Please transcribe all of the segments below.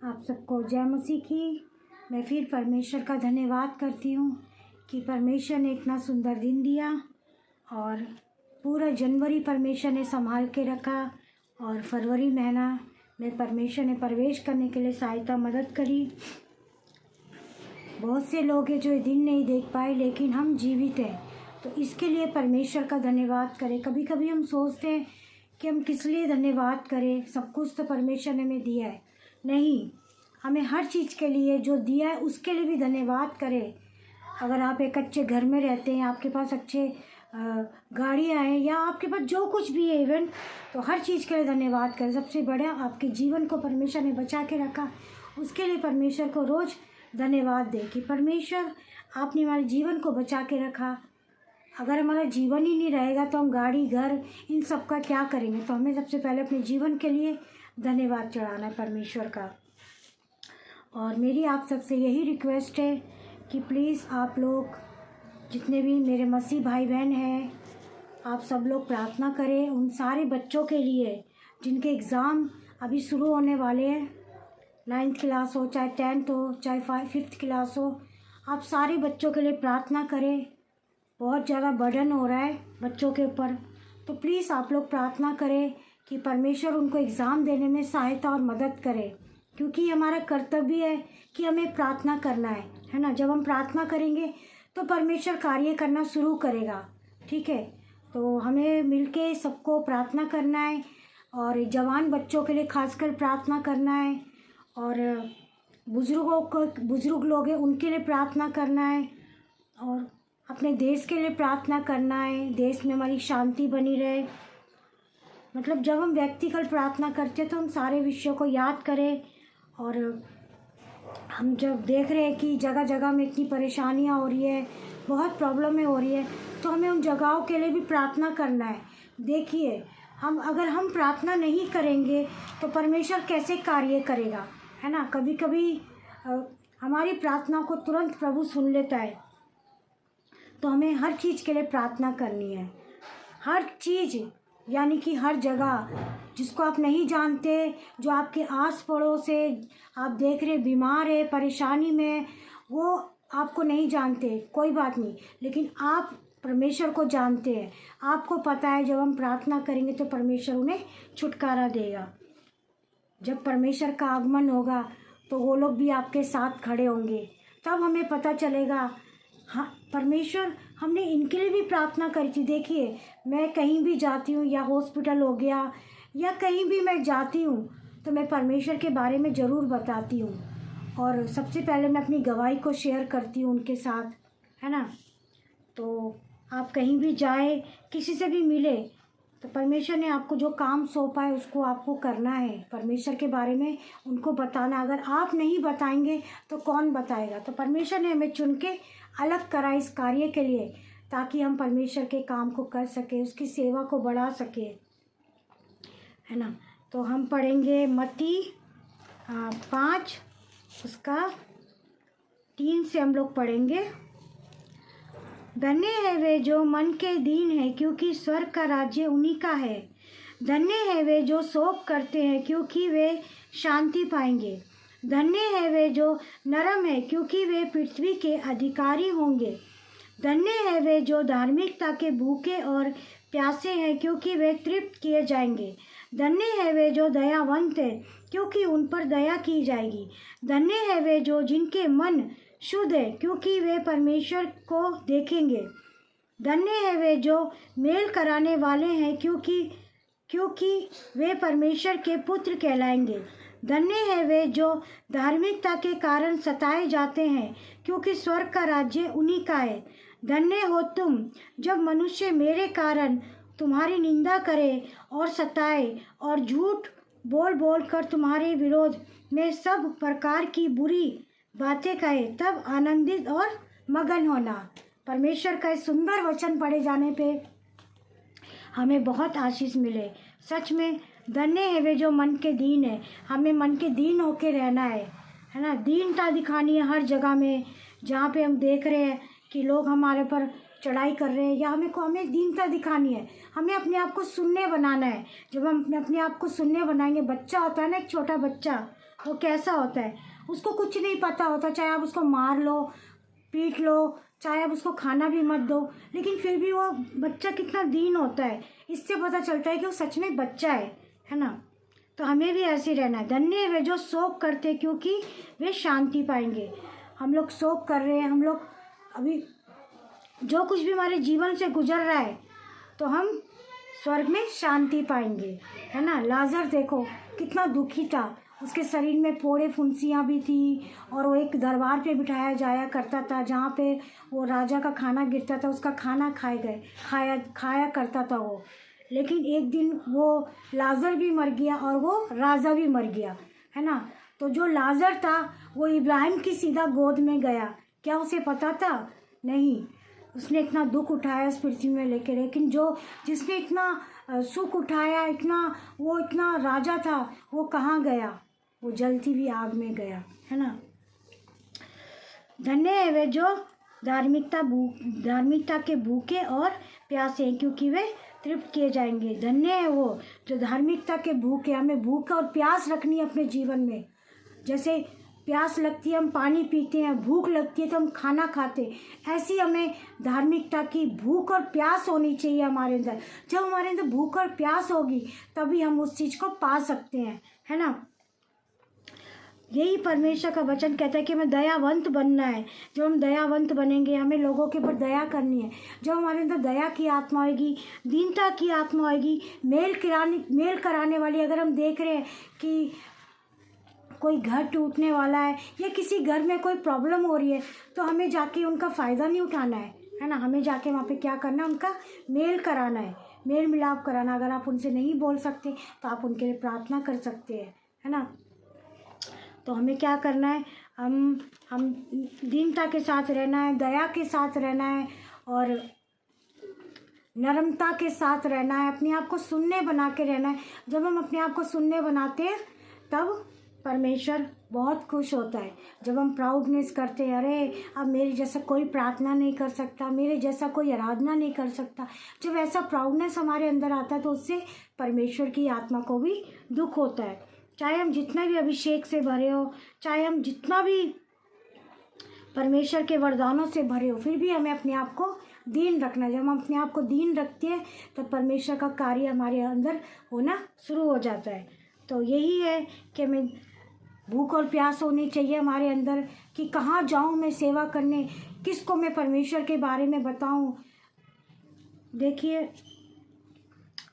आप सबको जय मसीह की। मैं फिर परमेश्वर का धन्यवाद करती हूँ कि परमेश्वर ने इतना सुंदर दिन दिया और पूरा जनवरी परमेश्वर ने संभाल के रखा और फरवरी महीना में परमेश्वर ने प्रवेश करने के लिए सहायता मदद करी। बहुत से लोग हैं जो ये दिन नहीं देख पाए, लेकिन हम जीवित हैं, तो इसके लिए परमेश्वर का धन्यवाद करें। कभी कभी हम सोचते हैं कि हम किस लिए धन्यवाद करें, सब कुछ तो परमेश्वर ने हमें दिया है। नहीं, हमें हर चीज़ के लिए जो दिया है उसके लिए भी धन्यवाद करें। अगर आप एक अच्छे घर में रहते हैं, आपके पास अच्छे गाड़ियाँ हैं, या आपके पास जो कुछ भी है इवन, तो हर चीज़ के लिए धन्यवाद करें। सबसे बड़ा आपके जीवन को परमेश्वर ने बचा के रखा, उसके लिए परमेश्वर को रोज़ धन्यवाद दें कि परमेश्वर आपने हमारे जीवन को बचा के रखा। अगर हमारा जीवन ही नहीं रहेगा तो हम गाड़ी, घर, इन सब का क्या करेंगे। तो हमें सबसे पहले अपने जीवन के लिए धन्यवाद चढ़ाना है परमेश्वर का। और मेरी आप सबसे यही रिक्वेस्ट है कि प्लीज़ आप लोग जितने भी मेरे मसीह भाई बहन हैं, आप सब लोग प्रार्थना करें उन सारे बच्चों के लिए जिनके एग्ज़ाम अभी शुरू होने वाले हैं। 9th क्लास हो, चाहे 10th हो, चाहे 5th क्लास हो, आप सारे बच्चों के लिए प्रार्थना करें। बहुत ज़्यादा बर्डन हो रहा है बच्चों के ऊपर, तो प्लीज़ आप लोग प्रार्थना करें कि परमेश्वर उनको एग्ज़ाम देने में सहायता और मदद करे, क्योंकि हमारा कर्तव्य है कि हमें प्रार्थना करना है ना। जब हम प्रार्थना करेंगे तो परमेश्वर कार्य करना शुरू करेगा। ठीक है, तो हमें मिलके सबको प्रार्थना करना है और जवान बच्चों के लिए खासकर प्रार्थना करना है, और बुज़ुर्ग लोग हैं उनके लिए प्रार्थना करना है, और अपने देश के लिए प्रार्थना करना है, देश में हमारी शांति बनी रहे। मतलब जब हम व्यक्तिगत प्रार्थना करते हैं तो हम सारे विषयों को याद करें। और हम जब देख रहे हैं कि जगह जगह में इतनी परेशानियां हो रही है, बहुत प्रॉब्लमें हो रही है, तो हमें उन जगहों के लिए भी प्रार्थना करना है। देखिए, अगर हम प्रार्थना नहीं करेंगे तो परमेश्वर कैसे कार्य करेगा, है ना। कभी कभी हमारी प्रार्थना को तुरंत प्रभु सुन लेता है, तो हमें हर चीज़ के लिए प्रार्थना करनी है। हर चीज़ यानी कि हर जगह जिसको आप नहीं जानते, जो आपके आस पड़ोस है, आप देख रहे बीमार है, परेशानी में, वो आपको नहीं जानते, कोई बात नहीं, लेकिन आप परमेश्वर को जानते हैं। आपको पता है जब हम प्रार्थना करेंगे तो परमेश्वर उन्हें छुटकारा देगा। जब परमेश्वर का आगमन होगा तो वो लोग भी आपके साथ खड़े होंगे, तब हमें पता चलेगा हाँ परमेश्वर, हमने इनके लिए भी प्रार्थना करी थी। देखिए, मैं कहीं भी जाती हूँ, या हॉस्पिटल हो गया या कहीं भी मैं जाती हूँ, तो मैं परमेश्वर के बारे में ज़रूर बताती हूँ, और सबसे पहले मैं अपनी गवाही को शेयर करती हूँ उनके साथ, है ना। तो आप कहीं भी जाए, किसी से भी मिले, तो परमेश्वर ने आपको जो काम सौंपा है उसको आपको करना है, परमेश्वर के बारे में उनको बताना। अगर आप नहीं बताएंगे तो कौन बताएगा। तो परमेश्वर ने हमें चुन के अलग करा इस कार्य के लिए, ताकि हम परमेश्वर के काम को कर सके, उसकी सेवा को बढ़ा सके, है ना। तो हम पढ़ेंगे मत्ती 5 उसका 3 से हम लोग पढ़ेंगे। धन्य है वे जो मन के दीन है, क्योंकि स्वर्ग का राज्य उन्हीं का है। धन्य है वे जो शोक करते हैं, क्योंकि वे शांति पाएंगे। धन्य है वे जो नरम है, क्योंकि वे पृथ्वी के अधिकारी होंगे। धन्य है वे जो धार्मिकता के भूखे और प्यासे हैं, क्योंकि वे तृप्त किए जाएंगे। धन्य है वे जो दयावंत है, क्योंकि उन पर दया की जाएगी। धन्य है वे जो जिनके मन शुद्ध है, क्योंकि वे परमेश्वर को देखेंगे। धन्य है वे जो मेल कराने वाले हैं, क्योंकि वे परमेश्वर के पुत्र कहलाएंगे। धन्य है वे जो धार्मिकता के कारण सताए जाते हैं, क्योंकि स्वर्ग का राज्य उन्हीं का है। धन्य हो तुम जब मनुष्य मेरे कारण तुम्हारी निंदा करे और सताए और झूठ बोल बोल कर तुम्हारे विरोध में सब प्रकार की बुरी बातें कहे, तब आनंदित और मगन होना। परमेश्वर का इस सुंदर वचन पढ़े जाने पे हमें बहुत आशीष मिले। सच में धन्य है वे जो मन के दीन है। हमें मन के दीन होके रहना है ना। दीनता दिखानी है हर जगह में, जहाँ पे हम देख रहे हैं कि लोग हमारे पर चढ़ाई कर रहे हैं, या हमें दीनता दिखानी है। हमें अपने आप को सुनने बनाना है। जब हम अपने आप को सुनने बनाएंगे, बच्चा होता है ना, एक छोटा बच्चा, वो कैसा होता है, उसको कुछ नहीं पता होता, चाहे आप उसको मार लो, पीट लो, चाहे आप उसको खाना भी मत दो, लेकिन फिर भी वो बच्चा कितना दीन होता है। इससे पता चलता है कि वो सच में बच्चा है ना। तो हमें भी ऐसे रहना है। धन्य है वे जो शोक करते, क्योंकि वे शांति पाएंगे। हम लोग शोक कर रहे हैं, हम लोग अभी जो कुछ भी हमारे जीवन से गुजर रहा है, तो हम स्वर्ग में शांति पाएंगे, है ना। लाजर देखो कितना दुखी था, उसके शरीर में फोड़े फुंसियाँ भी थी, और वो एक दरबार पे बिठाया जाया करता था, जहाँ पे वो राजा का खाना गिरता था, उसका खाना खाया करता था वो। लेकिन एक दिन वो लाजर भी मर गया और वो राजा भी मर गया, है ना। तो जो लाजर था वो इब्राहिम की सीधा गोद में गया। क्या उसे पता था? नहीं। उसने इतना दुख उठाया इस पृथ्वी में लेके, लेकिन जिसने इतना सुख उठाया, इतना राजा था, वो कहाँ गया? वो जलती हुई आग में गया, है ना। धन्य है वे जो धार्मिकता के भूखे और प्यासे हैं, क्योंकि वे तृप्त किए जाएंगे। धन्य है वो जो धार्मिकता के भूखे। हमें भूख और प्यास रखनी है अपने जीवन में। जैसे प्यास लगती है हम पानी पीते हैं, भूख लगती है तो हम खाना खाते हैं, ऐसी हमें धार्मिकता की भूख और प्यास होनी चाहिए हमारे अंदर। जब हमारे अंदर भूख और प्यास होगी तभी हम उस चीज़ को पा सकते हैं, है ना। यही परमेश्वर का वचन कहता है कि हमें दयावंत बनना है। जब हम दयावंत बनेंगे, हमें लोगों के ऊपर दया करनी है। जब हमारे अंदर दया की आत्मा आएगी, दीनता की आत्मा आएगी, मेल कराने वाली, अगर हम देख रहे हैं कि कोई घर टूटने वाला है या किसी घर में कोई प्रॉब्लम हो रही है, तो हमें जाके उनका फ़ायदा नहीं उठाना है ना। हमें जाके वहाँ पे क्या करना है, उनका मेल कराना है, मेल मिलाप कराना। अगर आप उनसे नहीं बोल सकते तो आप उनके लिए प्रार्थना कर सकते हैं, है ना। तो हमें क्या करना है, हम दीनता के साथ रहना है, दया के साथ रहना है और नम्रता के साथ रहना है। अपने आप को सुनने बना के रहना है। जब हम अपने आप को सुनने बनाते हैं तब परमेश्वर बहुत खुश होता है। जब हम प्राउडनेस करते हैं, अरे अब मेरे जैसा कोई प्रार्थना नहीं कर सकता, मेरे जैसा कोई आराधना नहीं कर सकता, जब ऐसा प्राउडनेस हमारे अंदर आता है तो उससे परमेश्वर की आत्मा को भी दुख होता है। चाहे हम जितना भी अभिषेक से भरे हो, चाहे हम जितना भी परमेश्वर के वरदानों से भरे हो, फिर भी हमें अपने आप को दीन रखना है। जब हम अपने आप को दीन रखते हैं तो परमेश्वर का कार्य हमारे अंदर होना शुरू हो जाता है। तो यही है कि हमें भूख और प्यास होनी चाहिए हमारे अंदर कि कहाँ जाऊँ मैं सेवा करने, किसको मैं परमेश्वर के बारे में बताऊँ। देखिए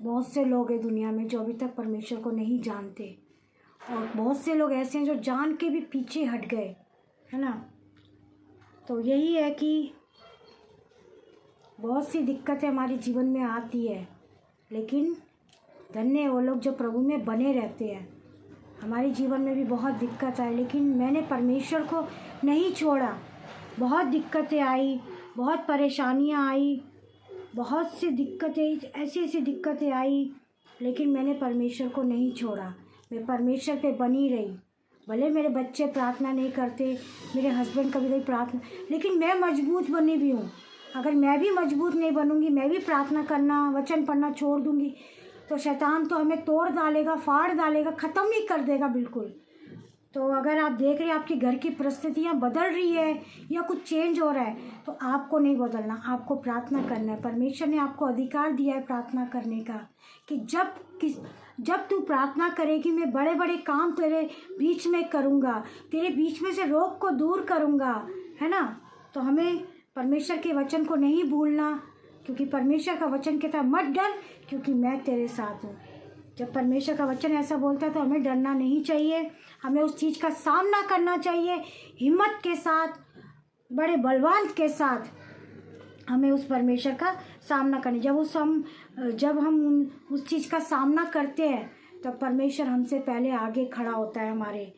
बहुत से लोग हैं दुनिया में जो अभी तक परमेश्वर को नहीं जानते, और बहुत से लोग ऐसे हैं जो जान के भी पीछे हट गए, है ना। तो यही है कि बहुत सी दिक्कतें हमारे जीवन में आती है, लेकिन धन्य है वो लोग जो प्रभु में बने रहते हैं। हमारे जीवन में भी बहुत दिक्कत आई, लेकिन मैंने परमेश्वर को नहीं छोड़ा। बहुत दिक्कतें आई, बहुत परेशानियां आई, बहुत सी दिक्कतें, ऐसी दिक्कतें आई, लेकिन मैंने परमेश्वर को नहीं छोड़ा। मैं परमेश्वर पे बनी रही। भले मेरे बच्चे प्रार्थना नहीं करते, मेरे हस्बैंड कभी कभी प्रार्थना, लेकिन मैं मजबूत बनी भी हूँ। अगर मैं भी मजबूत नहीं बनूँगी, मैं भी प्रार्थना करना, वचन पढ़ना छोड़ दूँगी, तो शैतान तो हमें तोड़ डालेगा, फाड़ डालेगा, ख़त्म ही कर देगा बिल्कुल। तो अगर आप देख रहे हैं आपके घर की परिस्थितियाँ बदल रही है या कुछ चेंज हो रहा है, तो आपको नहीं बदलना, आपको प्रार्थना करना है। परमेश्वर ने आपको अधिकार दिया है प्रार्थना करने का, कि जब तू प्रार्थना करेगी मैं बड़े बड़े काम तेरे बीच में करूँगा, तेरे बीच में से रोग को दूर करूँगा, है ना। तो हमें परमेश्वर के वचन को नहीं भूलना, क्योंकि परमेश्वर का वचन कहता है मत डर क्योंकि मैं तेरे साथ हूँ। जब परमेश्वर का वचन ऐसा बोलता है तो हमें डरना नहीं चाहिए, हमें उस चीज़ का सामना करना चाहिए हिम्मत के साथ, बड़े बलवान के साथ हमें उस परमेश्वर का सामना करना। जब हम उस चीज़ का सामना करते हैं तब परमेश्वर हमसे पहले आगे खड़ा होता है हमारे,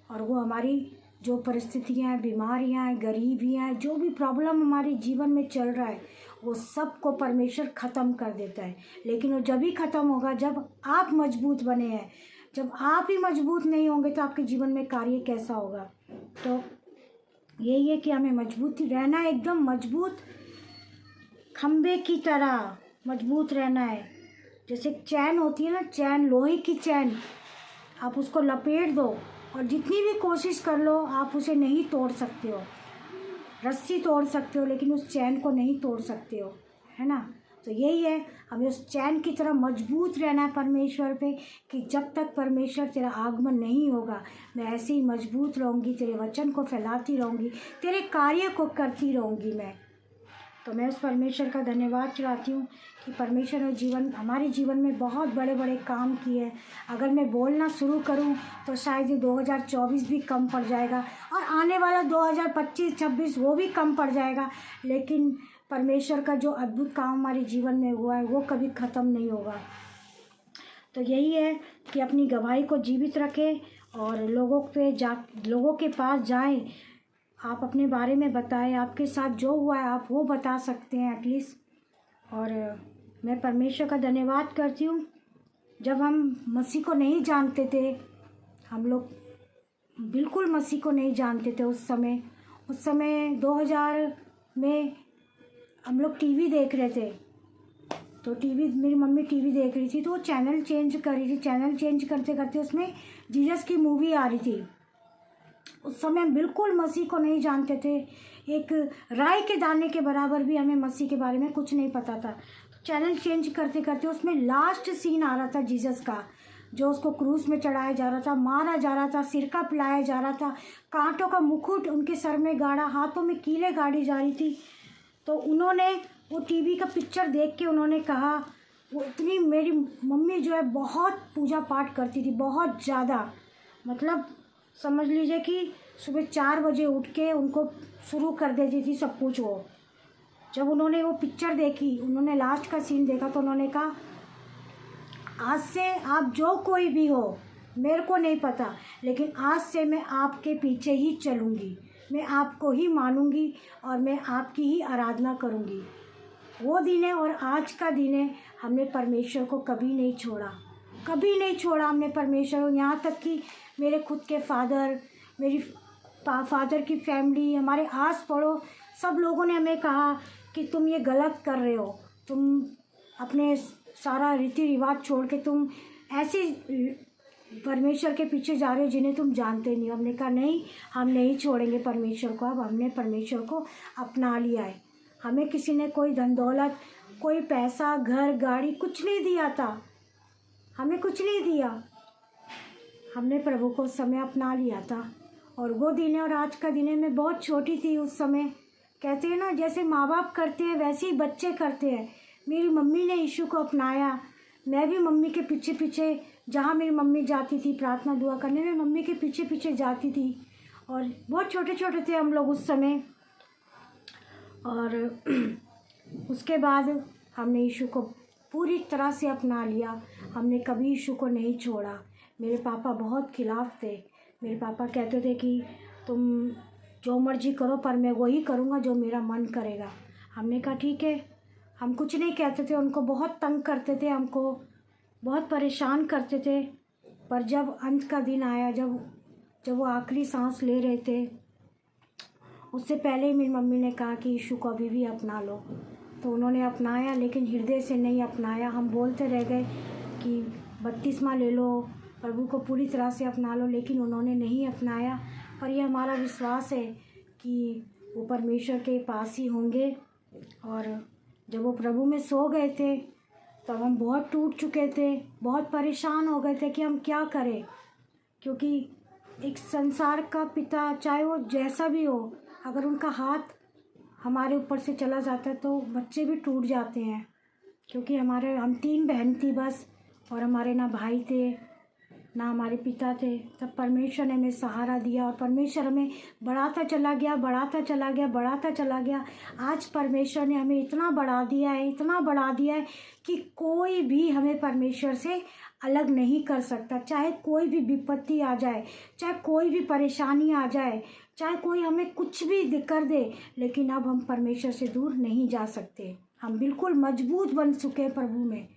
और वो हमारी जो परिस्थितियाँ हैं, बीमारियाँ हैं, गरीबियाँ हैं, जो भी प्रॉब्लम हमारे जीवन में चल रहा है, वो सब को परमेश्वर ख़त्म कर देता है। लेकिन वो जब ही ख़त्म होगा जब आप मजबूत बने हैं। जब आप ही मजबूत नहीं होंगे तो आपके जीवन में कार्य कैसा होगा। तो यही है कि हमें मजबूत रहना है, एकदम मजबूत खंबे की तरह मजबूत रहना है। जैसे चैन होती है ना, चैन, लोहे की चैन, आप उसको लपेट दो और जितनी भी कोशिश कर लो आप उसे नहीं तोड़ सकते हो। रस्सी तोड़ सकते हो लेकिन उस चैन को नहीं तोड़ सकते हो, है ना। तो यही है, हमें उस चैन की तरह मजबूत रहना है परमेश्वर पे, कि जब तक परमेश्वर तेरा आगमन नहीं होगा मैं ऐसे ही मजबूत रहूँगी, तेरे वचन को फैलाती रहूँगी, तेरे कार्य को करती रहूँगी मैं। तो मैं उस परमेश्वर का धन्यवाद चढ़ाती हूँ कि परमेश्वर ने हमारे जीवन में बहुत बड़े बड़े काम किए। अगर मैं बोलना शुरू करूँ तो शायद ये 2024 भी कम पड़ जाएगा और आने वाला 2025-26 वो भी कम पड़ जाएगा, लेकिन परमेश्वर का जो अद्भुत काम हमारे जीवन में हुआ है वो कभी ख़त्म नहीं होगा। तो यही है कि अपनी गवाही को जीवित रखें और लोगों के पास जाएं, आप अपने बारे में बताएं, आपके साथ जो हुआ है आप वो बता सकते हैं एटलीस्ट। और मैं परमेश्वर का धन्यवाद करती हूँ। जब हम मसीह को नहीं जानते थे, हम लोग बिल्कुल मसीह को नहीं जानते थे उस समय 2000 में हम लोग टीवी देख रहे थे। तो टीवी, मेरी मम्मी टीवी देख रही थी तो वो चैनल चेंज कर रही थी। चैनल चेंज करते करते उसमें जीसस की मूवी आ रही थी। उस समय हम बिल्कुल मसीह को नहीं जानते थे, एक राई के दाने के बराबर भी हमें मसीह के बारे में कुछ नहीं पता था। तो चैनल चेंज करते करते उसमें लास्ट सीन आ रहा था जीसस का, जो उसको क्रूस में चढ़ाया जा रहा था, मारा जा रहा था, सिरका पिलाया जा रहा था, कांटों का मुकुट उनके सर में गाड़ा, हाथों में कीलें गाड़ी जा रही थी। तो उन्होंने वो टीवी का पिक्चर देख के उन्होंने कहा, वो इतनी, मेरी मम्मी जो है बहुत पूजा पाठ करती थी, बहुत ज़्यादा, मतलब समझ लीजिए कि सुबह 4 बजे उठ के उनको शुरू कर देती थी सब कुछ। वो जब उन्होंने वो पिक्चर देखी, उन्होंने लास्ट का सीन देखा तो उन्होंने कहा, आज से आप जो कोई भी हो मेरे को नहीं पता, लेकिन आज से मैं आपके पीछे ही चलूँगी, मैं आपको ही मानूंगी और मैं आपकी ही आराधना करूंगी। वो दिन है और आज का दिन है, हमने परमेश्वर को कभी नहीं छोड़ा, कभी नहीं छोड़ा हमने परमेश्वर को। यहाँ तक कि मेरे खुद के फादर, मेरी फादर की फैमिली, हमारे आस पड़ोस सब लोगों ने हमें कहा कि तुम ये गलत कर रहे हो, तुम अपने सारा रीति रिवाज छोड़ के तुम ऐसे परमेश्वर के पीछे जा रहे हो जिन्हें तुम जानते नहीं हो। हमने कहा नहीं, हम नहीं छोड़ेंगे परमेश्वर को। अब हमने परमेश्वर को अपना लिया है। हमें किसी ने कोई धन दौलत, कोई पैसा, घर, गाड़ी कुछ नहीं दिया था, हमें कुछ नहीं दिया, हमने प्रभु को उस समय अपना लिया था। और वो दिन है और आज का दिन है। मैं बहुत छोटी थी उस समय, कहते हैं ना जैसे माँ बाप करते हैं वैसे ही बच्चे करते हैं। मेरी मम्मी ने यीशु को अपनाया, मैं भी मम्मी के पीछे पीछे, जहाँ मेरी मम्मी जाती थी प्रार्थना दुआ करने में, मम्मी के पीछे पीछे जाती थी। और बहुत छोटे छोटे थे हम लोग उस समय। और उसके बाद हमने यीशु को पूरी तरह से अपना लिया, हमने कभी यीशु को नहीं छोड़ा। मेरे पापा बहुत खिलाफ थे। मेरे पापा कहते थे कि तुम जो मर्जी करो पर मैं वही करूँगा जो मेरा मन करेगा। हमने कहा ठीक है, हम कुछ नहीं कहते थे। उनको बहुत तंग करते थे, हमको बहुत परेशान करते थे। पर जब अंत का दिन आया, जब वो आखिरी सांस ले रहे थे, उससे पहले ही मेरी मम्मी ने कहा कि यीशु को अभी भी अपना लो। तो उन्होंने अपनाया, लेकिन हृदय से नहीं अपनाया। हम बोलते रह गए कि बपतिस्मा ले लो, प्रभु को पूरी तरह से अपना लो, लेकिन उन्होंने नहीं अपनाया। पर यह हमारा विश्वास है कि वो परमेश्वर के पास ही होंगे। और जब वो प्रभु में सो गए थे तब हम बहुत टूट चुके थे, बहुत परेशान हो गए थे कि हम क्या करें, क्योंकि एक संसार का पिता, चाहे वो जैसा भी हो, अगर उनका हाथ हमारे ऊपर से चला जाता है तो बच्चे भी टूट जाते हैं। क्योंकि हम 3 बहन थी बस, और हमारे ना भाई थे ना हमारे पिता थे। तब परमेश्वर ने हमें सहारा दिया और परमेश्वर हमें बढ़ाता चला गया, बढ़ाता चला गया, बढ़ाता चला गया। आज परमेश्वर ने हमें इतना बढ़ा दिया है, इतना बढ़ा दिया है कि कोई भी हमें परमेश्वर से अलग नहीं कर सकता। चाहे कोई भी विपत्ति आ जाए, चाहे कोई भी परेशानी आ जाए, चाहे कोई हमें कुछ भी कर दे, लेकिन अब हम परमेश्वर से दूर नहीं जा सकते। हम बिल्कुल मजबूत बन चुके हैं प्रभु में,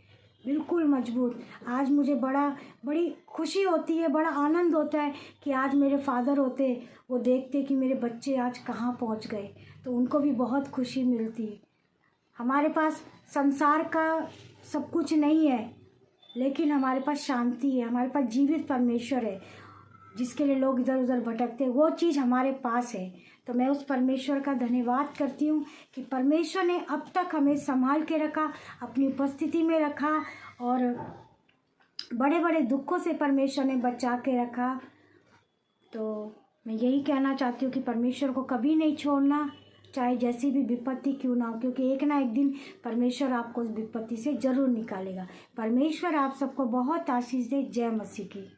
बिल्कुल मजबूत। आज मुझे बड़ी खुशी होती है, बड़ा आनंद होता है कि आज मेरे फादर होते, वो देखते कि मेरे बच्चे आज कहाँ पहुँच गए, तो उनको भी बहुत खुशी मिलती। हमारे पास संसार का सब कुछ नहीं है, लेकिन हमारे पास शांति है, हमारे पास जीवित परमेश्वर है। जिसके लिए लोग इधर उधर भटकते हैं, वो चीज़ हमारे पास है। तो मैं उस परमेश्वर का धन्यवाद करती हूँ कि परमेश्वर ने अब तक हमें संभाल के रखा, अपनी उपस्थिति में रखा, और बड़े बड़े दुखों से परमेश्वर ने बचा के रखा। तो मैं यही कहना चाहती हूँ कि परमेश्वर को कभी नहीं छोड़ना, चाहे जैसी भी विपत्ति क्यों ना हो, क्योंकि एक ना एक दिन परमेश्वर आपको उस विपत्ति से ज़रूर निकालेगा। परमेश्वर आप सबको बहुत आशीष दे। जय मसीह की।